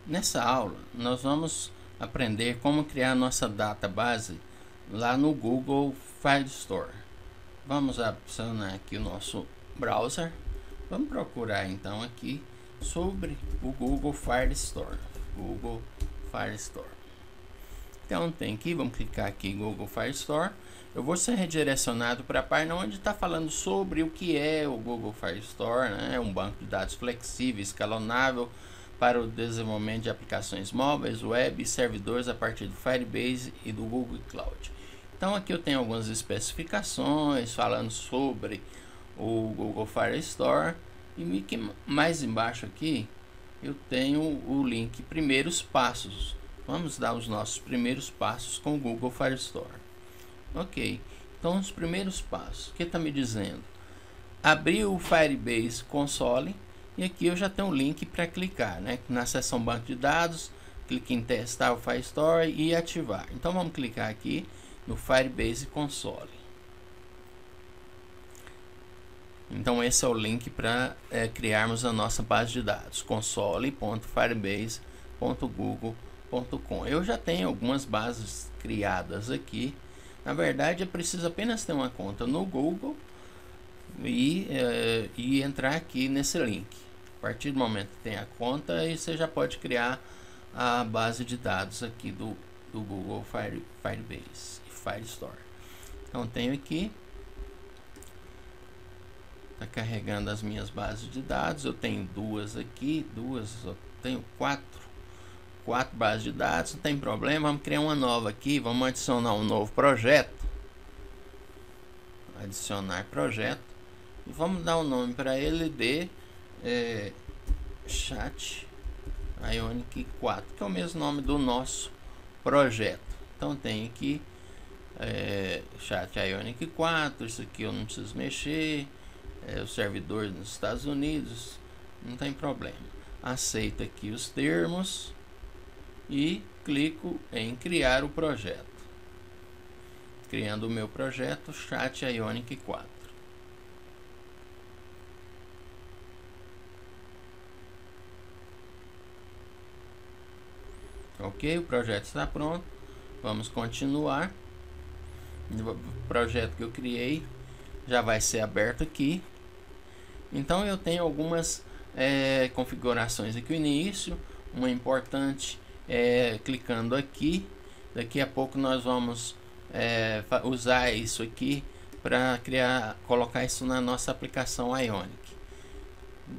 Nessa aula, nós vamos aprender como criar nossa database lá no Google Firestore. Vamos adicionar aqui o nosso browser. Vamos procurar então aqui sobre o Google Firestore. Google Firestore. Então tem aqui, vamos clicar aqui em Google Firestore. Eu vou ser redirecionado para a página onde está falando sobre o que é o Google Firestore, né? É um banco de dados flexível, escalonável para o desenvolvimento de aplicações móveis, web e servidores a partir do Firebase e do Google Cloud. Então aqui eu tenho algumas especificações falando sobre o Google Firestore, e mais embaixo aqui eu tenho o link Primeiros Passos. Vamos dar os nossos primeiros passos com o Google Firestore. Ok, então os primeiros passos, o que está me dizendo? Abrir o Firebase Console, e aqui eu já tenho um link para clicar, né? Na seção banco de dados, clique em testar o Firestore e ativar. Então vamos clicar aqui no Firebase Console. Então esse é o link para criarmos a nossa base de dados, console.firebase.google.com. Eu já tenho algumas bases criadas aqui. Na verdade, é preciso apenas ter uma conta no Google e entrar aqui nesse link. A partir do momento que tem a conta, aí você já pode criar a base de dados aqui do Google Firebase e Firestore. Então tenho aqui, está carregando as minhas bases de dados. Eu tenho duas aqui, eu tenho quatro bases de dados, não tem problema. Vamos criar uma nova aqui, vamos adicionar um novo projeto. Adicionar projeto. E vamos dar um nome para ele de Chat Ionic 4, que é o mesmo nome do nosso projeto. Então tem aqui Chat Ionic 4, isso aqui eu não preciso mexer, o servidor nos Estados Unidos, não tem problema. Aceito aqui os termos e clico em criar o projeto. Criando o meu projeto Chat Ionic 4. Ok, o projeto está pronto. Vamos continuar. O projeto que eu criei já vai ser aberto aqui. Então eu tenho algumas configurações aqui no início. Uma importante é clicando aqui. Daqui a pouco nós vamos usar isso aqui para colocar isso na nossa aplicação Ionic.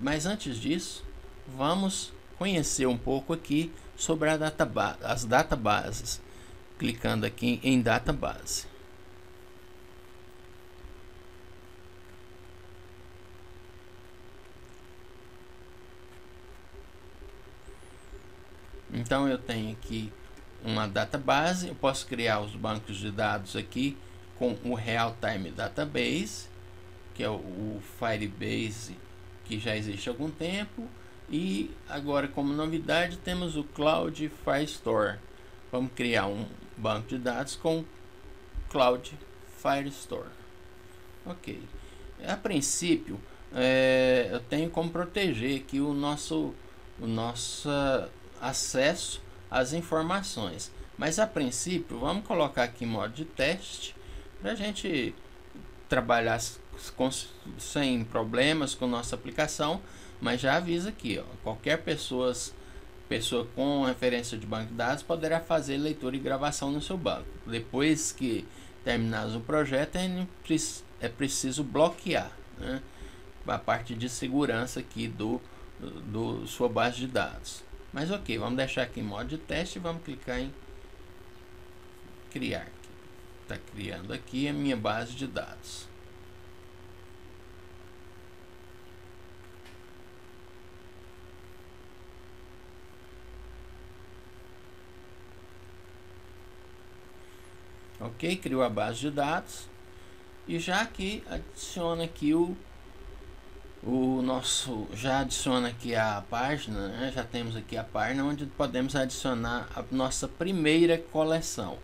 Mas antes disso, vamos conhecer um pouco aqui sobre as databases, clicando aqui em database. Então eu tenho aqui uma database, eu posso criar os bancos de dados aqui com o Real Time Database, que é o Firebase, que já existe há algum tempo. E agora, como novidade, temos o Cloud Firestore. Vamos criar um banco de dados com Cloud Firestore. Ok. A princípio, eu tenho como proteger aqui o nosso acesso às informações. Mas a princípio, vamos colocar aqui em modo de teste para a gente trabalhar sem problemas com nossa aplicação. Mas já avisa aqui, ó, qualquer pessoa com referência de banco de dados poderá fazer leitura e gravação no seu banco. Depois que terminar o projeto, é preciso bloquear, né, a parte de segurança aqui do sua base de dados. Mas ok, vamos deixar aqui em modo de teste e vamos clicar em criar. Está criando aqui a minha base de dados. Ok, criou a base de dados e já aqui adiciona aqui já adiciona aqui a página, né? Já temos aqui a página onde podemos adicionar a nossa primeira coleção.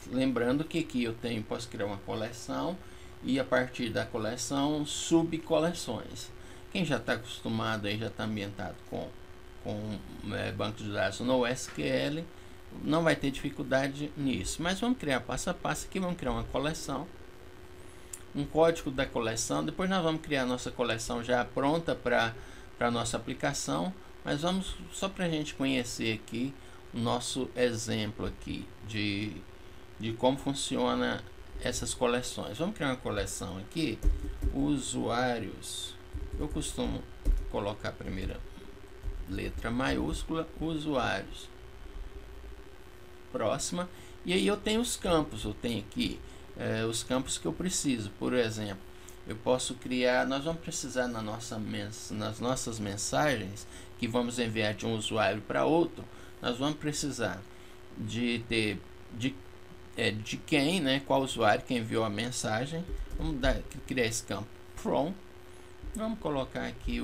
Lembrando que aqui posso criar uma coleção e a partir da coleção subcoleções. Quem já está acostumado aí, já está ambientado com com banco de dados no SQL, não vai ter dificuldade nisso. Mas vamos criar passo a passo aqui, vamos criar uma coleção, um código da coleção, depois nós vamos criar nossa coleção já pronta para a nossa aplicação, mas vamos só para a gente conhecer aqui o nosso exemplo aqui de como funciona essas coleções. Vamos criar uma coleção aqui, usuários, eu costumo colocar a primeira letra maiúscula, usuários, próxima, e aí eu tenho os campos, eu tenho aqui os campos que eu preciso. Por exemplo, eu posso criar, nós vamos precisar nas nossas mensagens que vamos enviar de um usuário para outro, nós vamos precisar de ter de quem, né, qual usuário que enviou a mensagem. Vamos criar esse campo from, vamos colocar aqui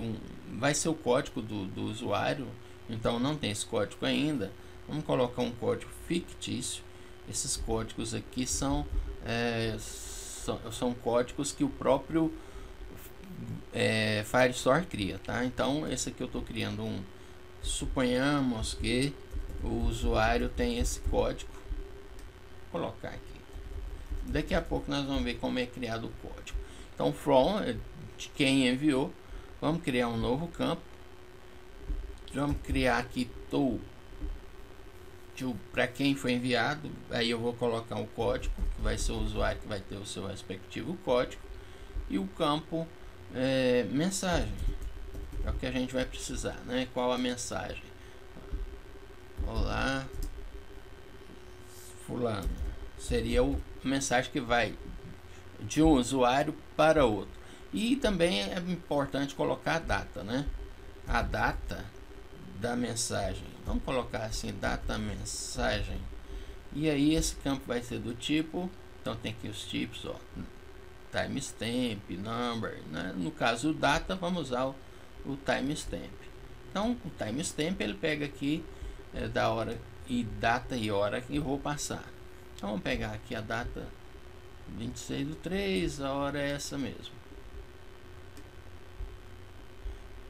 vai ser o código do usuário, então não tem esse código ainda. Vamos colocar um código fictício. Esses códigos aqui são códigos que o próprio Firestore cria, tá? Então esse aqui eu estou criando suponhamos que o usuário tem esse código. Vou colocar aqui. Daqui a pouco nós vamos ver como é criado o código. Então from de quem enviou, vamos criar um novo campo. Vamos criar aqui para quem foi enviado, aí eu vou colocar o código, que vai ser o usuário que vai ter o seu respectivo código, e o campo mensagem, é o que a gente vai precisar, né? Qual a mensagem? Olá, fulano, seria a mensagem que vai de um usuário para outro. E também é importante colocar a data, né? A data da mensagem, vamos colocar assim, data mensagem, e aí esse campo vai ser do tipo, então tem aqui os tipos, ó, timestamp, number, né? No caso o data, vamos usar o timestamp. Então o timestamp ele pega aqui da hora e data e hora que eu vou passar. Então vamos pegar aqui a data 26/3, a hora é essa mesmo,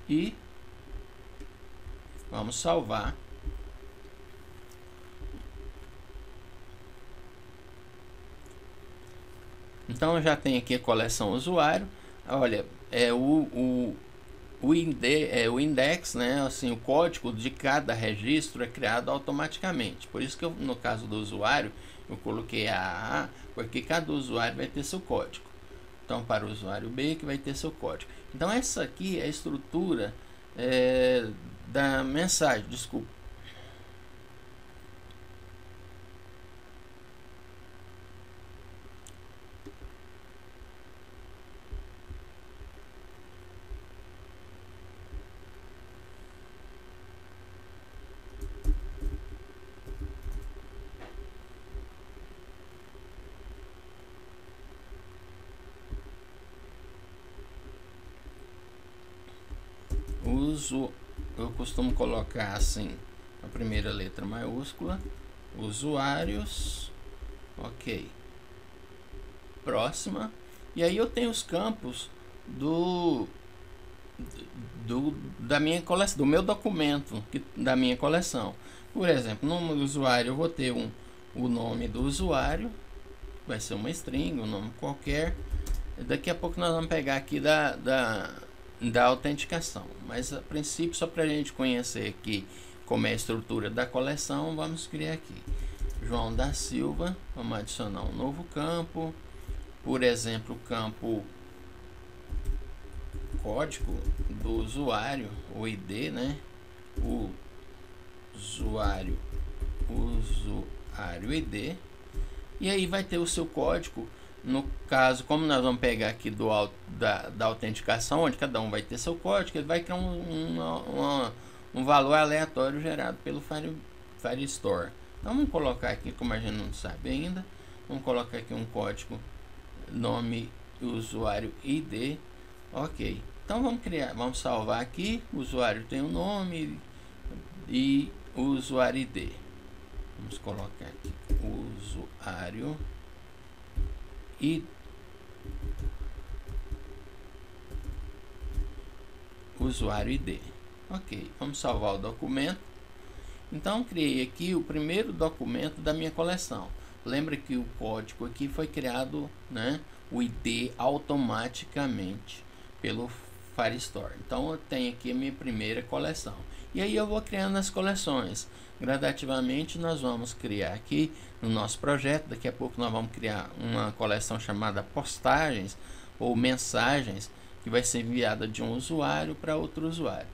e vamos salvar. Então eu já tenho aqui a coleção usuário. Olha, o index, né? Assim, o código de cada registro é criado automaticamente. Por isso que no caso do usuário eu coloquei a porque cada usuário vai ter seu código. Então para o usuário B que vai ter seu código. Então essa aqui é a estrutura da mensagem, desculpa. Eu costumo colocar assim a primeira letra maiúscula, usuários, ok, próxima, e aí eu tenho os campos da minha coleção, do meu documento, da minha coleção. Por exemplo, no nome do usuário eu vou ter o nome do usuário, vai ser uma string, um nome qualquer. Daqui a pouco nós vamos pegar aqui da autenticação, mas a princípio, só para a gente conhecer aqui como é a estrutura da coleção, vamos criar aqui João da Silva. Vamos adicionar um novo campo, por exemplo, o campo código do usuário, o ID, né? O usuário ID, e aí vai ter o seu código. No caso, como nós vamos pegar aqui da autenticação, onde cada um vai ter seu código, ele vai criar um valor aleatório gerado pelo Firestore. Então vamos colocar aqui, como a gente não sabe ainda, vamos colocar aqui um código nome usuário ID, ok. Então vamos salvar aqui. O usuário tem o nome e o usuário ID. Vamos colocar aqui usuário e usuário ID. Ok, vamos salvar o documento. Então criei aqui o primeiro documento da minha coleção. Lembra que o código aqui foi criado, né, o ID automaticamente pelo Firestore. Então eu tenho aqui a minha primeira coleção. E aí eu vou criando as coleções. Gradativamente nós vamos criar aqui no nosso projeto. Daqui a pouco nós vamos criar uma coleção chamada postagens ou mensagens, que vai ser enviada de um usuário para outro usuário.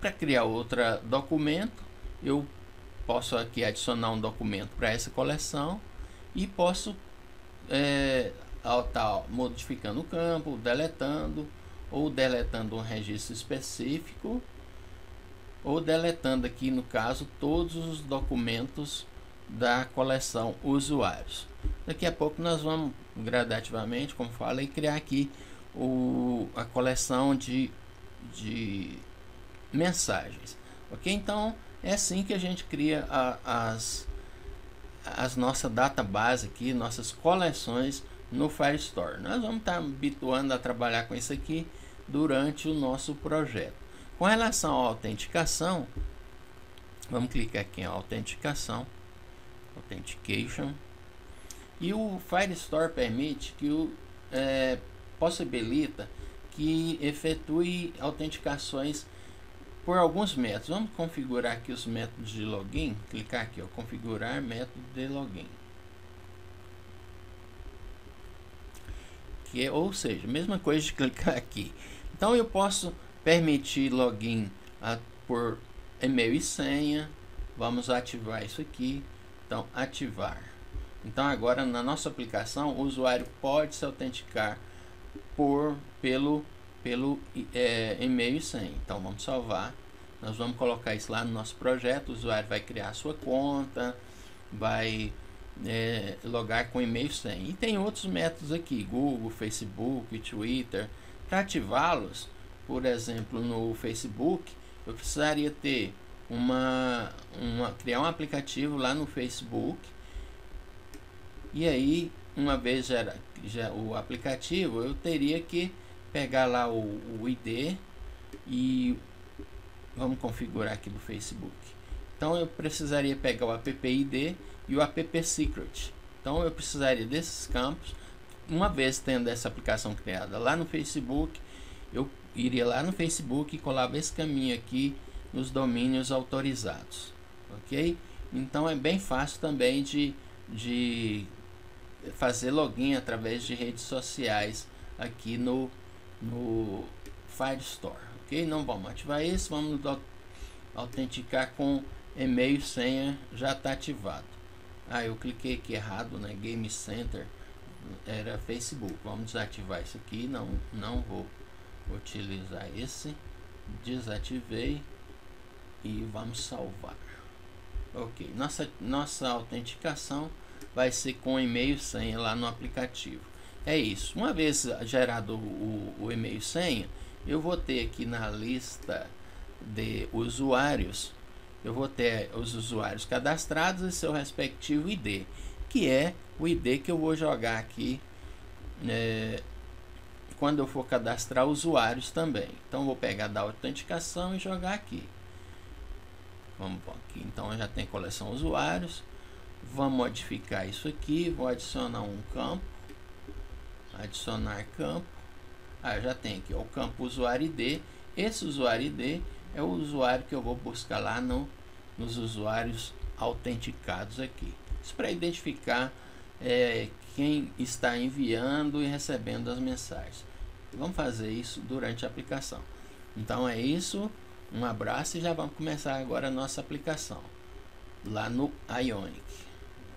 Para criar outro documento, eu posso aqui adicionar um documento para essa coleção e posso estar modificando o campo, deletando, ou deletando um registro específico, ou deletando aqui no caso todos os documentos da coleção usuários. Daqui a pouco nós vamos gradativamente, como falei, criar aqui a coleção de mensagens. Ok? Então é assim que a gente cria as nossas database aqui, nossas coleções no Firestore. Nós vamos estar habituando a trabalhar com isso aqui durante o nosso projeto. Com relação à autenticação, vamos clicar aqui em autenticação, Authentication, e o Firestore permite que possibilita que efetue autenticações por alguns métodos. Vamos configurar aqui os métodos de login. Clicar aqui, ó, configurar método de login. Ou seja, mesma coisa de clicar aqui. Então eu posso permitir login por e-mail e senha. Vamos ativar isso aqui. Então ativar. Então agora na nossa aplicação o usuário pode se autenticar pelo e-mail e senha. Então vamos salvar. Nós vamos colocar isso lá no nosso projeto. O usuário vai criar a sua conta, vai logar com e-mail e senha. E tem outros métodos aqui, Google, Facebook, Twitter. Para ativá-los, por exemplo, no Facebook, eu precisaria ter criar um aplicativo lá no Facebook. E aí, uma vez já o aplicativo, eu teria que pegar lá o ID e vamos configurar aqui do Facebook. Então eu precisaria pegar o app-id e o app-secret. Então eu precisaria desses campos. Uma vez tendo essa aplicação criada lá no Facebook, eu iria lá no Facebook e colava esse caminho aqui nos domínios autorizados. Ok? Então é bem fácil também de fazer login através de redes sociais aqui no Firestore. Ok? Não vamos ativar isso, vamos autenticar com e-mail e senha, já está ativado. Eu cliquei aqui errado, né? Game Center era Facebook. Vamos desativar isso aqui, não vou utilizar esse. Desativei e vamos salvar. Ok, nossa autenticação vai ser com e-mail e senha lá no aplicativo. É isso. Uma vez gerado o e-mail e senha, eu vou ter aqui na lista de usuários, eu vou ter os usuários cadastrados e seu respectivo ID, que é o ID que eu vou jogar aqui quando eu for cadastrar usuários também. Então vou pegar da autenticação e jogar aqui. Vamos aqui. Então já tem coleção usuários. Vamos modificar isso aqui. Vou adicionar um campo. Adicionar campo. Já tem aqui o campo usuário ID. Esse usuário ID é o usuário que eu vou buscar lá nos usuários autenticados aqui. Isso para identificar quem está enviando e recebendo as mensagens. Vamos fazer isso durante a aplicação. Então é isso. Um abraço e já vamos começar agora a nossa aplicação lá no Ionic.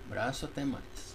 Um abraço, até mais.